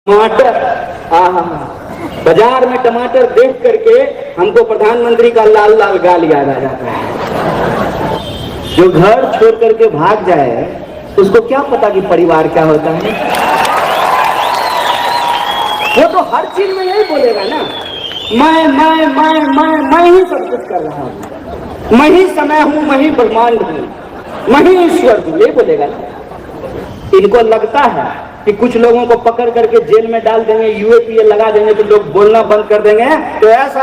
टमाटर, बाजार में टमाटर देख करके हमको प्रधानमंत्री का लाल लाल गाल याद आ जाता है। जो घर छोड़ करके भाग जाए उसको क्या पता कि परिवार क्या होता है। वो तो हर चीज में यही बोलेगा ना, मैं ही सब कुछ कर रहा हूँ, मैं ही समय हूँ, मैं ही ब्रह्मांड हूँ, मैं ही ईश्वर हूँ, ये बोलेगा ना। इनको लगता है कि कुछ लोगों को पकड़ करके जेल में डाल देंगे, यूएपीए लगा देंगे तो लोग बोलना बंद कर देंगे। तो ऐसा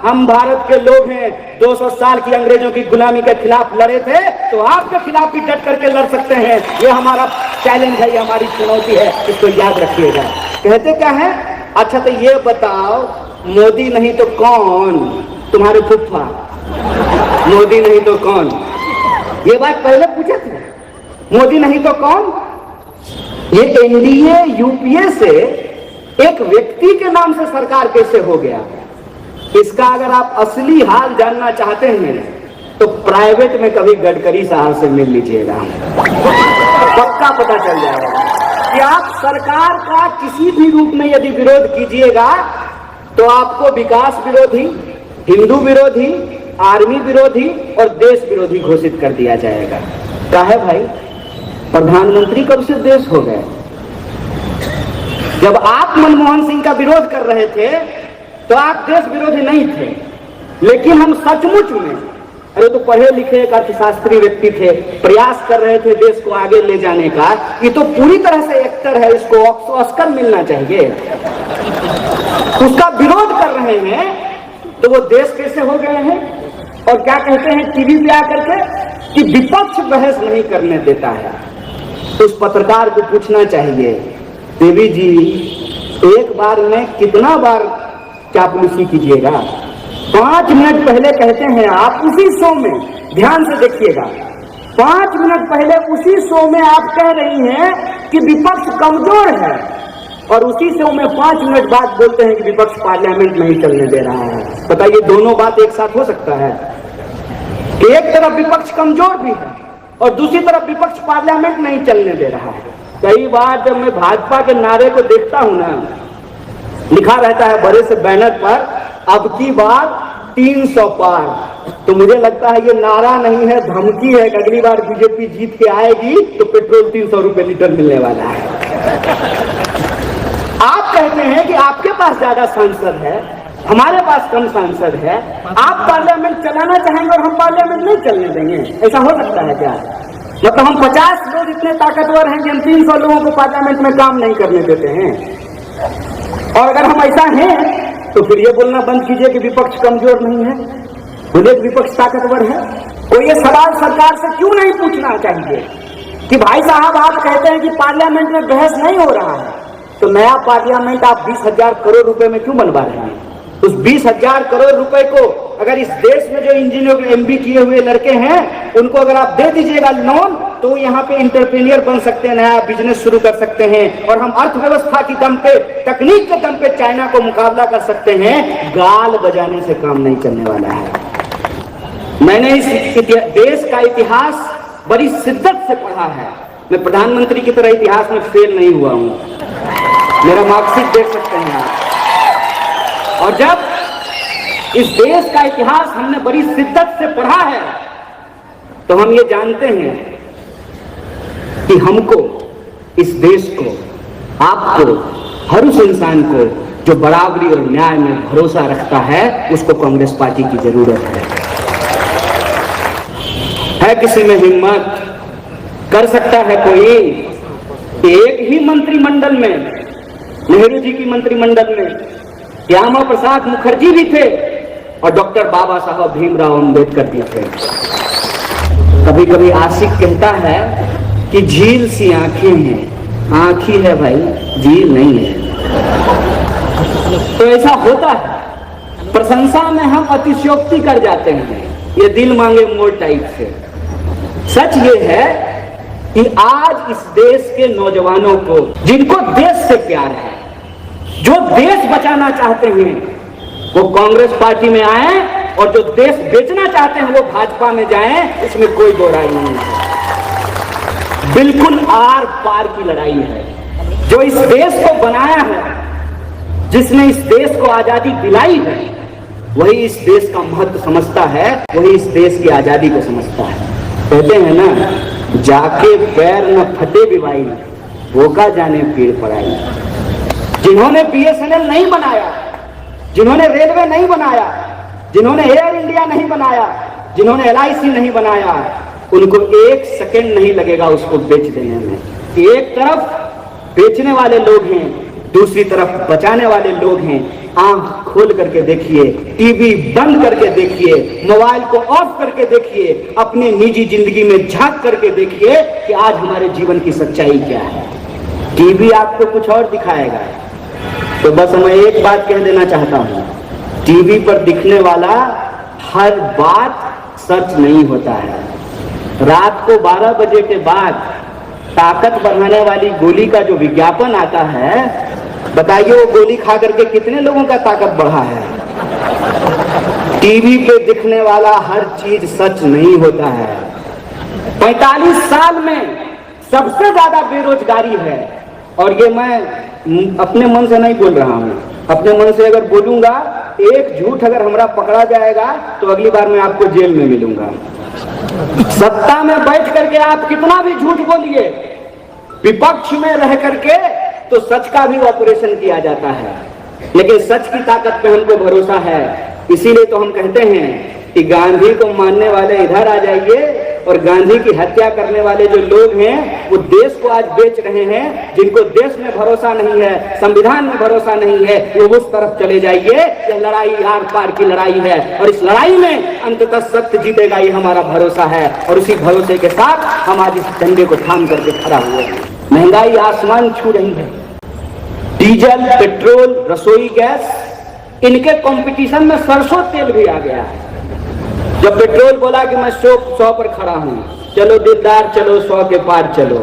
हम भारत के लोग हैं, 200 साल की अंग्रेजों की गुलामी के खिलाफ लड़े थे, तो आपके खिलाफ भी डट करके लड़ सकते हैं। ये हमारा चैलेंज है, ये हमारी चुनौती है, इसको याद रखिएगा। कहते क्या है, अच्छा तो ये बताओ, मोदी नहीं तो कौन? तुम्हारे फुफ्फा मोदी नहीं तो कौन? ये बात पहले पूछे थे, मोदी नहीं तो कौन? ये एनडीए यूपीए से एक व्यक्ति के नाम से सरकार कैसे हो गया? इसका अगर आप असली हाल जानना चाहते हैं तो प्राइवेट में कभी गडकरी साहब से मिल लीजिएगा, पक्का पता चल जाएगा कि आप सरकार का किसी भी रूप में यदि विरोध कीजिएगा तो आपको विकास विरोधी, हिंदू विरोधी, आर्मी विरोधी और देश विरोधी घोषित कर दिया जाएगा। क्या है भाई, प्रधानमंत्री कब से देश हो गए? जब आप मनमोहन सिंह का विरोध कर रहे थे तो आप देश विरोधी नहीं थे, लेकिन हम सचमुच में, अरे तो पढ़े लिखे एक अर्थशास्त्री व्यक्ति थे, प्रयास कर रहे थे देश को आगे ले जाने का। ये तो पूरी तरह से एक्टर है, इसको ऑस्कर मिलना चाहिए। उसका विरोध कर रहे हैं तो वो देश कैसे हो गए हैं? और क्या कहते हैं टीवी पे आकर के कि विपक्ष बहस नहीं करने देता है। तो उस पत्रकार को पूछना चाहिए, देवी जी एक बार में कितना बार चापलूसी कीजिएगा? 5 मिनट पहले कहते हैं आप उसी शो में, ध्यान से देखिएगा, 5 मिनट पहले उसी शो में आप कह रही हैं कि विपक्ष कमजोर है, और उसी शो में 5 मिनट बाद बोलते हैं कि विपक्ष पार्लियामेंट नहीं चलने दे रहा है। बताइए, दोनों बात एक साथ हो सकता है कि एक तरफ विपक्ष कमजोर भी है और दूसरी तरफ विपक्ष पार्लियामेंट नहीं चलने दे रहा है? कई बार जब मैं भाजपा के नारे को देखता हूं ना, लिखा रहता है बड़े से बैनर पर, अब की बार 300 पार, तो मुझे लगता है ये नारा नहीं है, धमकी है कि अगली बार बीजेपी जीत के आएगी तो पेट्रोल 300 रुपए लीटर मिलने वाला है। आप कहते हैं कि आपके पास ज्यादा सांसद है, हमारे पास कम सांसद है, आप पार्लियामेंट चलाना चाहेंगे और हम पार्लियामेंट नहीं चलने देंगे, ऐसा हो सकता है क्या? मतलब हम 50 लोग इतने ताकतवर हैं कि हम 300 लोगों को पार्लियामेंट में काम नहीं करने देते हैं? और अगर हम ऐसा हैं तो फिर ये बोलना बंद कीजिए कि विपक्ष कमजोर नहीं है, बोले विपक्ष ताकतवर है। तो ये सवाल सरकार से क्यों नहीं पूछना चाहिए कि भाई साहब आप कहते हैं कि पार्लियामेंट में बहस नहीं हो रहा है, तो नया पार्लियामेंट आप 20,000 करोड़ रुपए में क्यों बनवा रहे हैं? उस 20,000 करोड़ रुपए को अगर इस देश में जो इंजीनियर एमबी किए हुए लड़के हैं उनको अगर आप दे दीजिएगा लोन, तो यहाँ पे इंटरप्रेन्योर बन सकते हैं, नया बिजनेस शुरू कर सकते हैं, और हम अर्थव्यवस्था की दम पे, तकनीक के दम पे चाइना को मुकाबला कर सकते हैं। गाल बजाने से काम नहीं चलने वाला है। मैंने इस देश का इतिहास बड़ी शिद्दत से पढ़ा है। मैं प्रधानमंत्री की तरह इतिहास में फेल नहीं हुआ हूं, मेरा मार्कशीट देख सकते हैं आप। और जब इस देश का इतिहास हमने बड़ी शिद्दत से पढ़ा है तो हम ये जानते हैं कि हमको, इस देश को, आपको, हर उस इंसान को जो बराबरी और न्याय में भरोसा रखता है उसको कांग्रेस पार्टी की जरूरत है। किसी में हिम्मत? कर सकता है कोई? एक ही मंत्रिमंडल में, नेहरू जी की मंत्रिमंडल में श्यामा प्रसाद मुखर्जी भी थे और डॉक्टर बाबा साहब भीमराव अम्बेडकर भी थे। कभी कभी आशिक कहता है कि झील सी आंखें हैं, आंखी है भाई, झील नहीं है। तो ऐसा होता है, प्रशंसा में हम अतिशयोक्ति कर जाते हैं, ये दिल मांगे मोर टाइप से। सच ये है कि आज इस देश के नौजवानों को, जिनको देश से प्यार है, जो देश बचाना चाहते हैं, वो कांग्रेस पार्टी में आए, और जो देश बेचना चाहते हैं वो भाजपा में जाएं, इसमें कोई दो राय नहीं है। बिल्कुल आर पार की लड़ाई है। जो इस देश को बनाया है, जिसने इस देश को आजादी दिलाई है, वही इस देश का महत्व समझता है, वही इस देश की आजादी को समझता है। कहते हैं ना, जाके पैर न फटे बिवाई, भोका जाने पीड़ पड़ाई। जिन्होंने BSNL नहीं बनाया, जिन्होंने रेलवे नहीं बनाया, जिन्होंने एयर इंडिया नहीं बनाया, जिन्होंने LIC नहीं बनाया, उनको एक सेकंड नहीं लगेगा उसको बेच देने में। एक तरफ बेचने वाले लोग हैं, दूसरी तरफ बचाने वाले लोग हैं। आंख खोल करके देखिए, टीवी बंद करके देखिए, मोबाइल को ऑफ करके देखिए, अपनी निजी जिंदगी में झांक करके देखिए कि आज हमारे जीवन की सच्चाई क्या है। टीवी आपको कुछ और दिखाएगा। तो बस मैं एक बात कह देना चाहता हूं, टीवी पर दिखने वाला हर बात सच नहीं होता है। रात को 12 बजे के बाद ताकत बढ़ाने वाली गोली का जो विज्ञापन आता है, बताइए वो गोली खा करके कितने लोगों का ताकत बढ़ा है। टीवी पे दिखने वाला हर चीज सच नहीं होता है। 45 साल में सबसे ज्यादा बेरोजगारी है, और ये मैं अपने मन से नहीं बोल रहा हूं। अपने मन से अगर बोलूंगा, एक झूठ अगर हमारा पकड़ा जाएगा तो अगली बार मैं आपको जेल में मिलूंगा। सत्ता में बैठ करके आप कितना भी झूठ बोलिए, विपक्ष में रह करके तो सच का भी ऑपरेशन किया जाता है, लेकिन सच की ताकत पे हमको भरोसा है। इसीलिए तो हम कहते हैं कि गांधी को मानने वाले इधर आ जाइए, और गांधी की हत्या करने वाले जो लोग हैं वो देश को आज बेच रहे हैं। जिनको देश में भरोसा नहीं है, संविधान में भरोसा नहीं है, वो उस तरफ चले जाइए। यह लड़ाई आर पार की लड़ाई है, और इस लड़ाई में अंततः सत्य जीतेगा, ये हमारा भरोसा है। और उसी भरोसे के साथ हम आज इस झंडे को थाम करके खड़ा हुए हैं। महंगाई आसमान छू रही है। डीजल, पेट्रोल, रसोई गैस, इनके कंपटीशन में सरसों तेल भी आ गया है। जब पेट्रोल बोला कि मैं 100 पर खड़ा हूं, चलो दिलदार चलो 100 के पार चलो,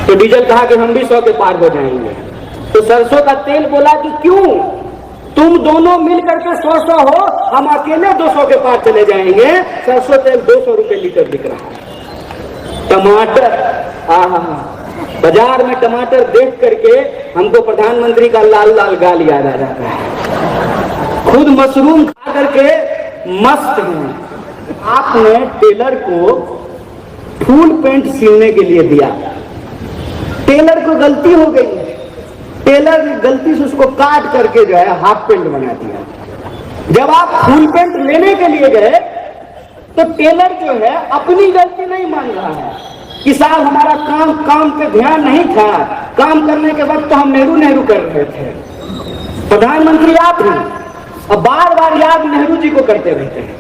तो डीजल कहा कि हम भी 100 के पार हो जाएंगे। तो सरसों का तेल बोला कि क्यों, तुम दोनों मिल करके 100 हो, हम अकेले 200 के पार चले जाएंगे। सरसों तेल 200 रुपए लीटर बिक रहा है। टमाटर, बाजार में टमाटर देख करके हमको प्रधानमंत्री का लाल लाल गाल याद आ जाता है। खुद मशरूम खा करके मस्त हैं। आपने टेलर को फुल पैंट सिलने के लिए दिया, टेलर को गलती हो गई, टेलर ने गलती से उसको काट करके जो है हाफ पैंट बना दिया। जब आप फुल पैंट लेने के लिए गए तो टेलर जो है अपनी गलती नहीं मान रहा है कि साहब हमारा काम पे ध्यान नहीं था, काम करने के वक्त तो हम नेहरू कर रहे थे। प्रधानमंत्री आप हैं, अब बार बार याद नेहरू जी को करते रहते हैं।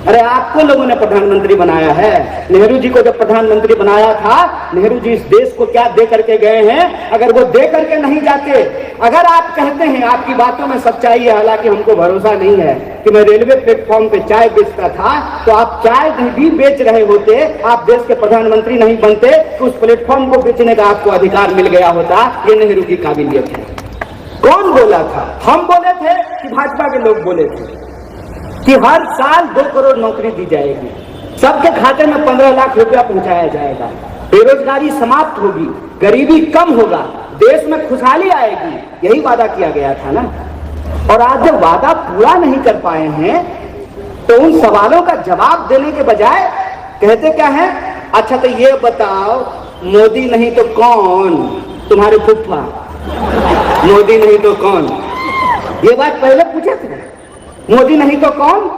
अरे आपको लोगों ने प्रधानमंत्री बनाया है। नेहरू जी को जब प्रधानमंत्री बनाया था, नेहरू जी इस देश को क्या दे करके गए हैं? अगर वो दे करके नहीं जाते, अगर आप कहते हैं, आपकी बातों में सच्चाई है, हालांकि हमको भरोसा नहीं है कि मैं रेलवे प्लेटफॉर्म पे चाय बेचता था, तो आप चाय भी बेच रहे होते, आप देश के प्रधानमंत्री नहीं बनते, तो उस प्लेटफॉर्म को बेचने का आपको अधिकार मिल गया होता। ये नेहरू की काबिलियत है। कौन बोला था? हम बोले थे कि भाजपा के लोग बोले थे कि हर साल 2 करोड़ नौकरी दी जाएगी, सबके खाते में 15 लाख रुपया पहुंचाया जाएगा, बेरोजगारी समाप्त होगी, गरीबी कम होगा, देश में खुशहाली आएगी। यही वादा किया गया था ना। और आज जब वादा पूरा नहीं कर पाए हैं, तो उन सवालों का जवाब देने के बजाय कहते क्या है? अच्छा तो ये बताओ, मोदी नहीं तो कौन? तुम्हारे फूफा। मोदी नहीं तो कौन? ये बात पहले पूछे थे, मोदी नहीं तो कौन?